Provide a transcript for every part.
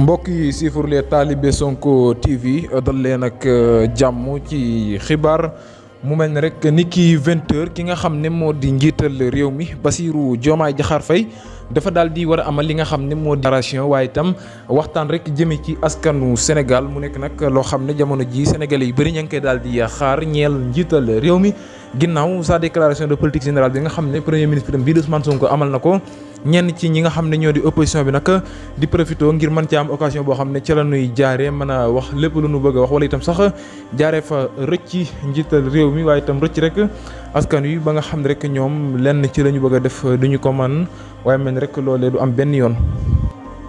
mbokk yi siifur les talibé Sonko TV dal leen ak jàmm ci xibaar mu mel ne rek ni ki 20h ki nga xam ne moo di njiital réew mi Bassirou Diomaye Diakhar Faye dafa daal di war a amal li nga xam ne moo di déclaration waaye itam waxtaan rek jëme ci askanu Sénégal mu nekk nag loo xam ne jamono ji sénégalais yu bëri ña ngi koy daal di xaar ñeel njiital réew mi ginnaaw sa déclaration de politique générale bi nga xam ne premier ministre bii di Ousmane Sonko amal na ko. ñenn ci ñi nga xam ne ñoo di opposition bi nag di profité ngir mën ci am occasion boo xam ne ca la ñuy jaaree mën a wax lépp lu nu bëgg a wax wala itam sax jaaree fa rëcc njiital réew mi waaye itam rëcc rek askan wi ba nga xam ne rek ñoom lenn ci la ñu bëgg a def duñu ko man waaye mel ni rek loolee du am benn yoon.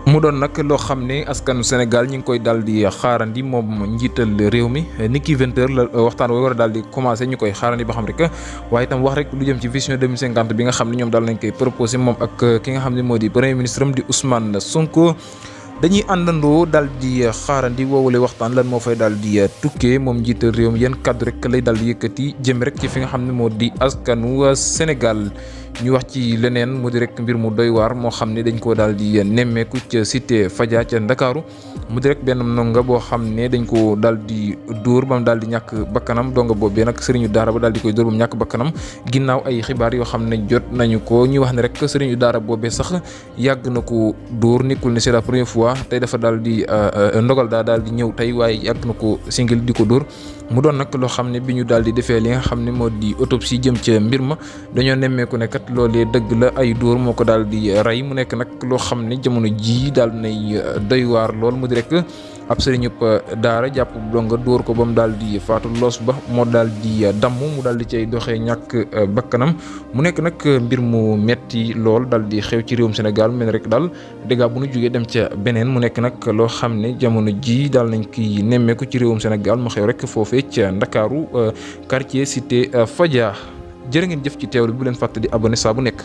mu doon nag loo xam ne askanu Sénégal ñi ngi koy daal di xaarandi moom njiital réew mi ni ki 20h la waxtaan woo war a daal di commencé ñu koy xaarandi ba xam rek waaye itam wax rek lu jëm ci vision 2050 bi nga xam ne ñoom daal nañ koy proposé moom ak ki nga xam ne moo di premier ministre am di Ousmane Sonko. dañuy àndandoo daal di xaarandi woowule waxtaan lan moo fay daal di tukkee moom njiital réew mi yan kaddu rek lay daal di yëkkati jëm rek ci fi nga xam ne moo di askanu Sénégal. ñu wax ci leneen mu di rek mbir mu doy waar moo xam ne dañ koo daal di nemmeeku ca cité Fadia ca Ndakaaru mu di rek benn ndonga boo xam ne dañ ko daal di dóor ba mu daal di ñàkk bakkanam ndonga boobee nag sëriñu daara ba daal di koy dóor ba mu ñàkk bakkanam ginnaaw ay xibaar yoo xam ne jot nañu ko ñu wax ne rek sëriñu daara boobee sax yàgg na ko dóor nekkul ne c'est la première fois tey dafa daal di ndogal daal di ñëw tey waaye yàgg na ko singil di ko dóor mu doon nag loo xam ne bi ñu daal di defee li nga xam ne moo di autopsie jëm ca mbir ma dañoo nemmeeku ne kat loolee dëgg la ay dóor moo ko daal di rey mu nekk nag loo xam ne jamono jii daal nay doy waar lool mu di rek ab sëriñub daara jàpp donga dóor ko ba mu daal di faatu loos ba moo daal di damm mu daal di cay doxee ñàkk bakkanam mu nekk nag mbir mu metti lool daal di xew ci réewum Sénégal mel rek daal dégg bu nu jógee dem ca beneen mu nekk nag loo xam ne jamono jii daal nañ koy nemmeeku ci réewum Sénégal mu xew rek foofee ca Ndakaaru quartier cité Fadia jërë ngeen jëf ci teewlu bu leen fàtte di abonné saa bu nekk.